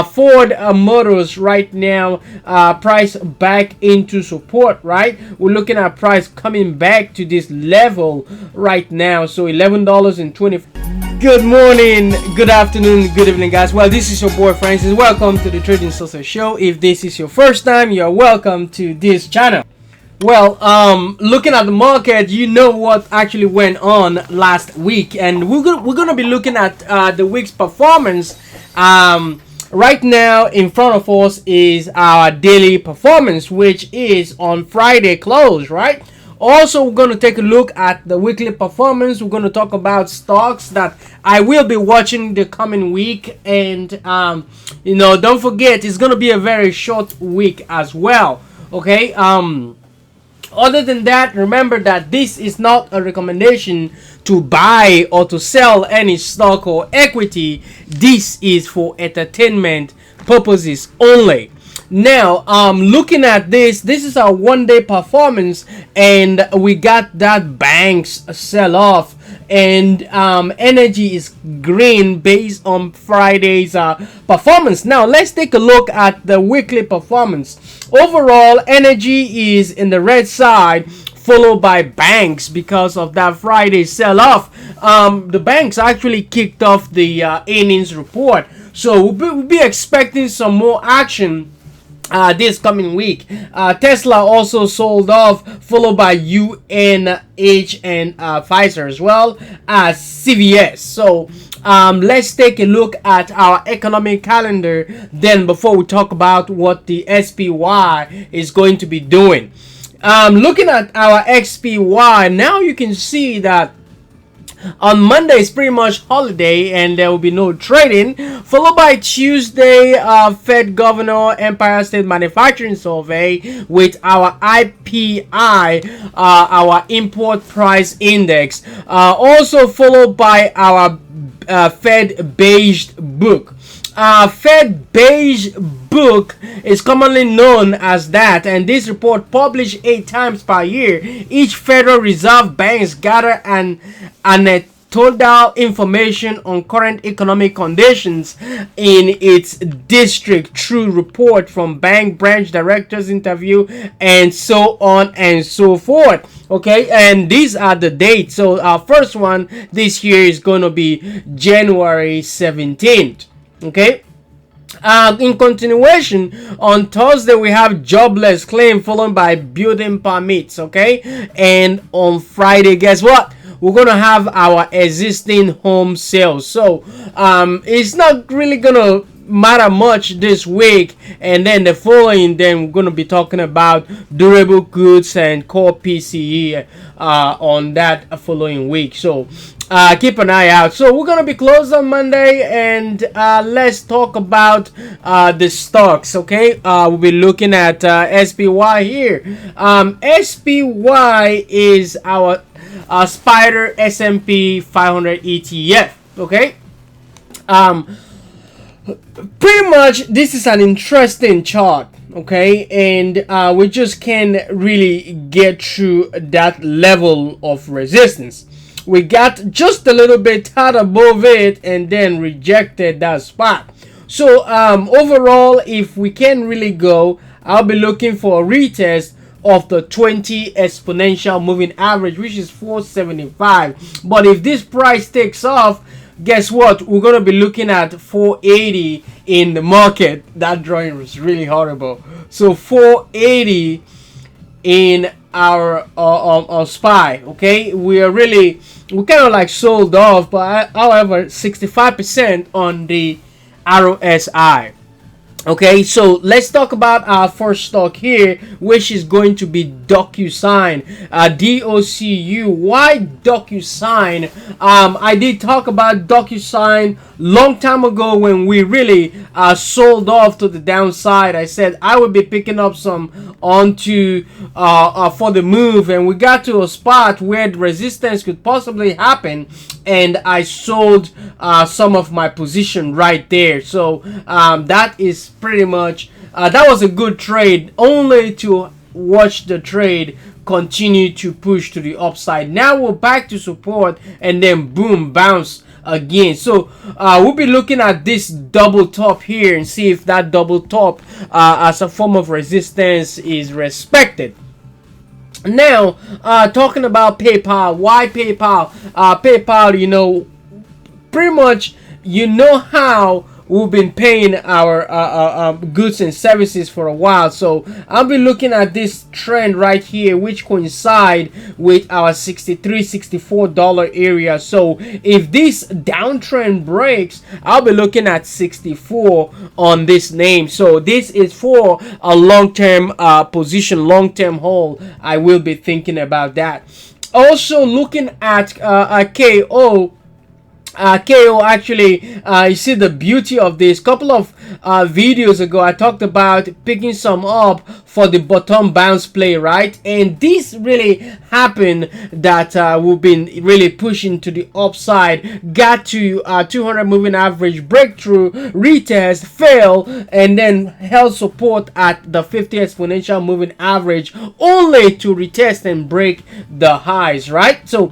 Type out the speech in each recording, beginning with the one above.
Ford Motors right now, price back into support, right? We're looking at price coming back to this level right now. So $11.20. Good morning, good afternoon, good evening, guys. Well, this is your boy Francis. Welcome to the Trading Social Show. If this is your first time, you're welcome to this channel. Well, looking at the market, you know what actually went on last week, and we're gonna be looking at the week's performance. Right now in front of us is our daily performance, which is on Friday close, right? Also, we're going to take a look at the weekly performance. We're going to talk about stocks that I will be watching the coming week, and don't forget, it's going to be a very short week as well. Okay. Other than that, remember that this is not a recommendation to buy or to sell any stock or equity. This is for entertainment purposes only. Now, looking at this is our one-day performance, and we got that banks sell-off, and energy is green based on Friday's performance. Now, let's take a look at the weekly performance. Overall, energy is in the red side, followed by banks because of that Friday sell-off. The banks actually kicked off the earnings report, so we'll be expecting some more action this coming week. Tesla also sold off, followed by UNH and Pfizer, as well as CVS. So let's take a look at our economic calendar then before we talk about what the SPY is going to be doing. Looking at our XPY, now you can see that on Monday is pretty much holiday and there will be no trading, followed by Tuesday, Fed Governor Empire State Manufacturing Survey with our IPI, our Import Price Index, also followed by our Fed Beige Book. Fed Beige Book is commonly known as that, and this report, published 8 times per year, each Federal Reserve banks gather and total information on current economic conditions in its district through report from bank branch directors interview and so on and so forth. Okay, and these are the dates. So our first one this year is going to be January 17th. Okay. In continuation, on Thursday we have jobless claim followed by building permits. Okay, and on Friday, guess what? We're gonna have our existing home sales. So it's not really gonna matter much this week, and then the following, then we're gonna be talking about durable goods and core PCE on that following week. So keep an eye out. So we're gonna be closed on Monday, and let's talk about the stocks. Okay, we'll be looking at SPY here. SPY is our Spider S&P 500 ETF. Okay, pretty much this is an interesting chart. Okay, and we just can't really get through that level of resistance. We got just a little bit hard above it and then rejected that spot. So overall, if we can really go, I'll be looking for a retest of the 20 exponential moving average, which is 475. But if this price takes off, guess what? We're going to be looking at 480 in the market. That drawing was really horrible. So 480 in our SPY. Okay, we kind of like sold off, but however 65% on the RSI. Okay, so let's talk about our first stock here, which is going to be DocuSign. DOCU. Why DocuSign? I did talk about DocuSign long time ago when we really sold off to the downside. I said I would be picking up some onto for the move, and we got to a spot where the resistance could possibly happen, and I sold some of my position right there. So that is pretty much that was a good trade, only to watch the trade continue to push to the upside. Now we're back to support, and then boom, bounce again. So we'll be looking at this double top here and see if that double top as a form of resistance is respected. Now, talking about PayPal. Why PayPal? PayPal, you know, pretty much, you know how we've been paying our goods and services for a while. So I'll be looking at this trend right here, which coincide with our $63-64 area. So if this downtrend breaks, I'll be looking at 64 on this name. So this is for a long-term position, long-term hold. I will be thinking about that. Also looking at KO. KO, actually, you see the beauty of this. Couple of videos ago, I talked about picking some up for the bottom bounce play, right? And this really happened, that we've been really pushing to the upside, got to 200 moving average breakthrough, retest, fail, and then held support at the 50 exponential moving average, only to retest and break the highs, right? So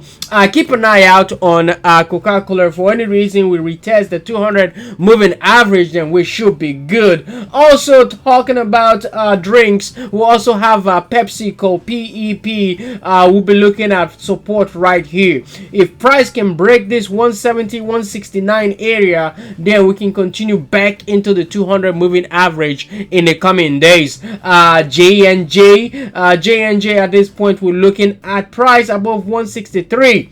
keep an eye out on Coca-Cola. For any reason we retest the 200 moving average, then we should be good. Also talking about drinks, we also have PepsiCo, PEP. We'll be looking at support right here. If price can break this 170, 169 area, then we can continue back into the 200 moving average in the coming days. J&J at this point, we're looking at price above 163.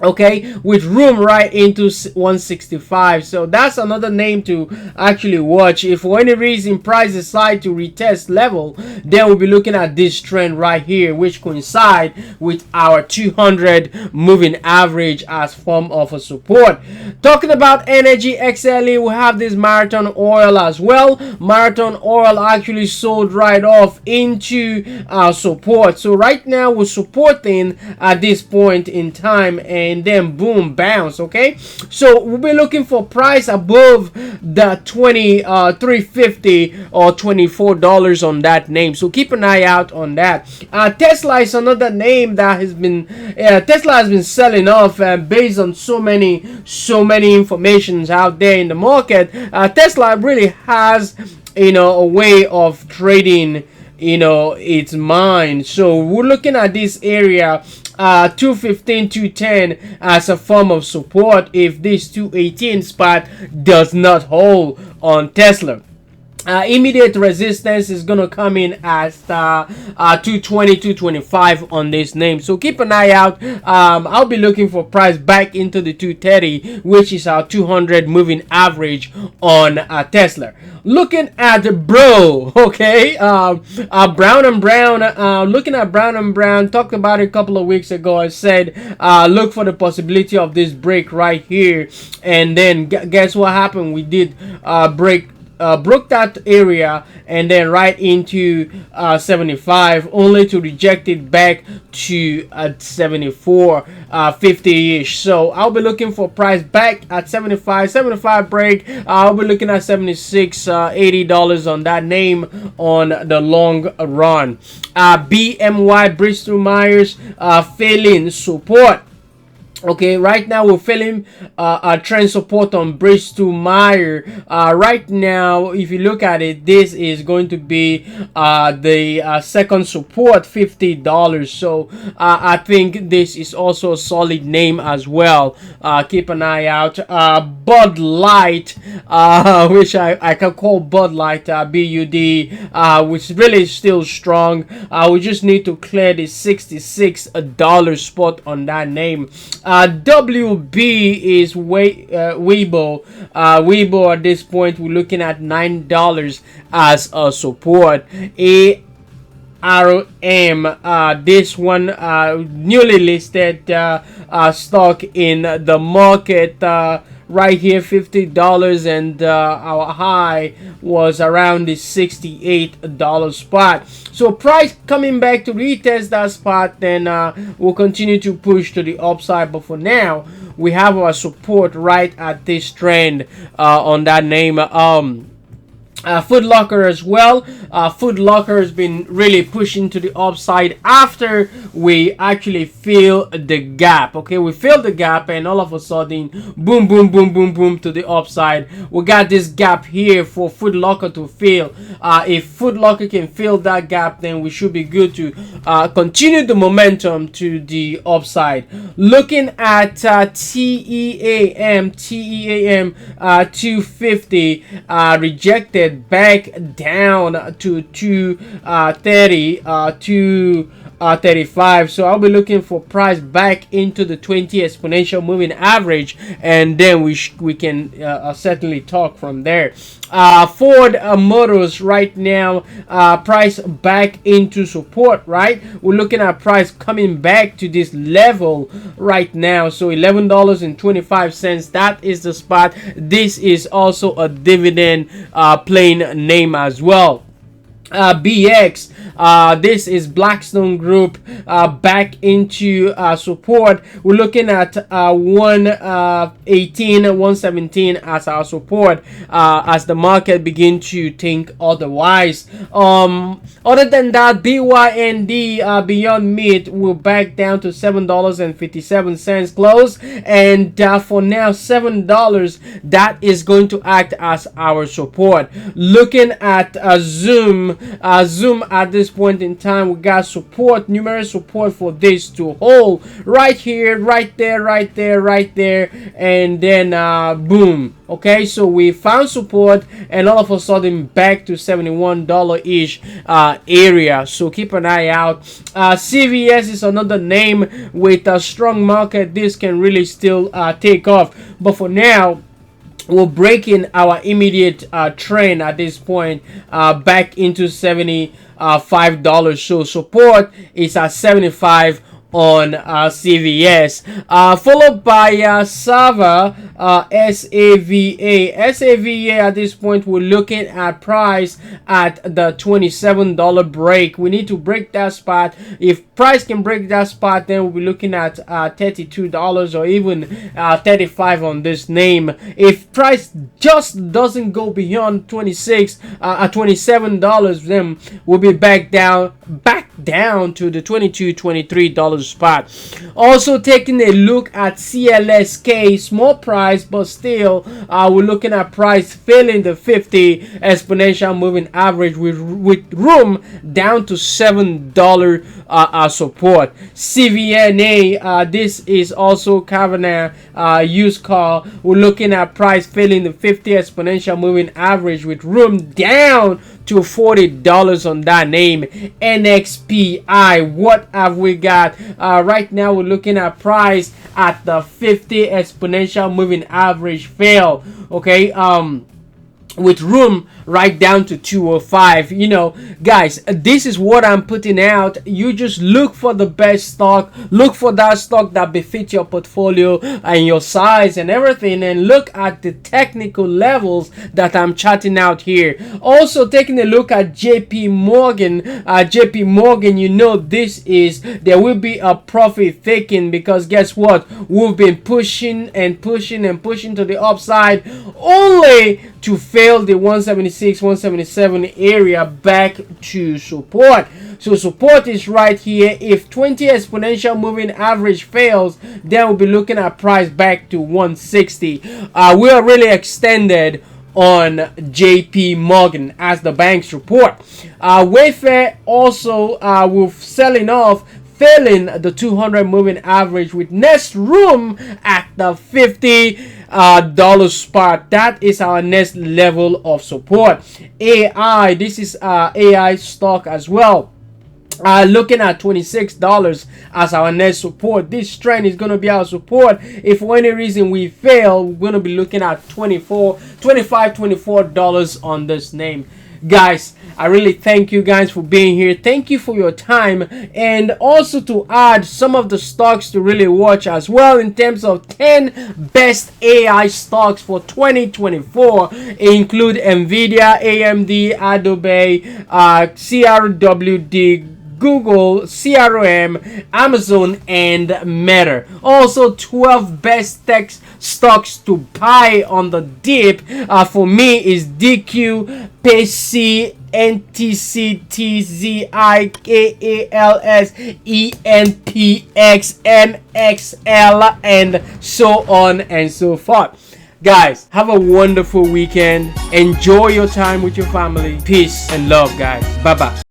Okay, with room right into 165. So that's another name to actually watch. If for any reason price decide to retest level, then we'll be looking at this trend right here, which coincide with our 200 moving average as form of a support. Talking about energy XLE, we have this Marathon Oil as well. Marathon Oil actually sold right off into support. So right now we're supporting at this point in time, and then boom, bounce. Okay, so we'll be looking for price above the 23.50 or $24 on that name. So keep an eye out on that. Tesla is another name that has been Tesla has been selling off based on so many informations out there in the market. Tesla really has, you know, a way of trading, you know, its mind. So we're looking at this area 215, 210 as a form of support if this 218 spot does not hold on Tesla. Immediate resistance is going to come in at 220, 225 on this name. So keep an eye out. I'll be looking for price back into the 230, which is our 200 moving average on Tesla. Looking at Bro, okay, Brown and Brown. Looking at Brown and Brown, talked about it a couple of weeks ago. I said look for the possibility of this break right here, and then guess what happened? We did broke that area and then right into 75, only to reject it back to 74, 50-ish. So I'll be looking for price back at 75 break. I'll be looking at 76, $80 on that name on the long run. BMY, Bristol Myers, failing support. Okay, right now we're feeling a trend support on Bristol Myers. Right now, if you look at it, this is going to be the second support, $50. So I think this is also a solid name as well. Keep an eye out. Bud Light, which I can call Bud Light, BUD, which really is still strong. We just need to clear the $66 spot on that name. WB is Weibo. Weibo at this point we're looking at $9 as a support. ARM, this one newly listed stock in the market. Right here, $50, and our high was around the $68 spot. So price coming back to retest that spot, then we'll continue to push to the upside. But for now, we have our support right at this trend on that name. Foot Locker as well. Foot Locker has been really pushing to the upside after we actually fill the gap. Okay, we fill the gap and all of a sudden, boom, boom, boom, boom, boom to the upside. We got this gap here for Foot Locker to fill. If Foot Locker can fill that gap, then we should be good to continue the momentum to the upside. Looking at TEAM 250 rejected back down to 230 235. So I'll be looking for price back into the 20 exponential moving average, and then we can certainly talk from there. Ford Motors right now, price back into support, right? We're looking at price coming back to this level right now. So $11.25, that is the spot. This is also a dividend playing name as well. BX, this is Blackstone Group, back into support. We're looking at 118 117 as our support, as the market begin to think otherwise. Other than that, BYND, Beyond Meat, will back down to $7.57 close, and for now $7, that is going to act as our support. Looking at Zoom at this point in time, we got support, numerous support for this to hold right here, right there, right there, right there, and then boom. Okay, so we found support and all of a sudden back to $71 ish area, so keep an eye out. CVS is another name with a strong market. This can really still take off, but for now we're breaking our immediate trend at this point, back into $75. So support is at 75 on CVS, followed by Sava, SAVA at this point. We're looking at price at the $27 break. We need to break that spot. If price can break that spot, then we'll be looking at $32 or even 35 on this name. If price just doesn't go beyond $27, then we'll be back down to the $22-23 spot. Also taking a look at CLSK, small price, but still we're looking at price failing the 50 exponential moving average with room down to $7 support. CVNA, this is also Cavanagh used car. We're looking at price failing the 50 exponential moving average with room down to $40 on that name. NXPI, what have we got? Right now we're looking at price at the 50 exponential moving average fail. Okay, with room right down to 205. You know, guys, this is what I'm putting out. You just look for the best stock, look for that stock that befits your portfolio and your size and everything, and look at the technical levels that I'm charting out here. Also taking a look at JP Morgan. JP Morgan, you know, this is, there will be a profit taking, because guess what, we've been pushing and pushing and pushing to the upside, only to fail the 176 177 area back to support. So support is right here. If 20 exponential moving average fails, then we'll be looking at price back to 160. We are really extended on JP Morgan as the bank's report. Wayfair also will selling off, failing the 200 moving average with next room at the $50 spot. That is our next level of support. AI, this is AI stock as well. Looking at $26 as our next support. This trend is going to be our support. If for any reason we fail, we're going to be looking at $24 on this name. Guys, I really thank you guys for being here. Thank you for your time, and also to add some of the stocks to really watch as well in terms of 10 best AI stocks for 2024 include NVDA, AMD, ADBE, CRWD, Google, CRM, Amazon, and Meta. Also, 12 best tech stocks to buy on the dip for me is DQ, PC, NTC, TZI, KALS, ENPX, MXL, and so on and so forth. Guys, have a wonderful weekend. Enjoy your time with your family. Peace and love, guys. Bye bye.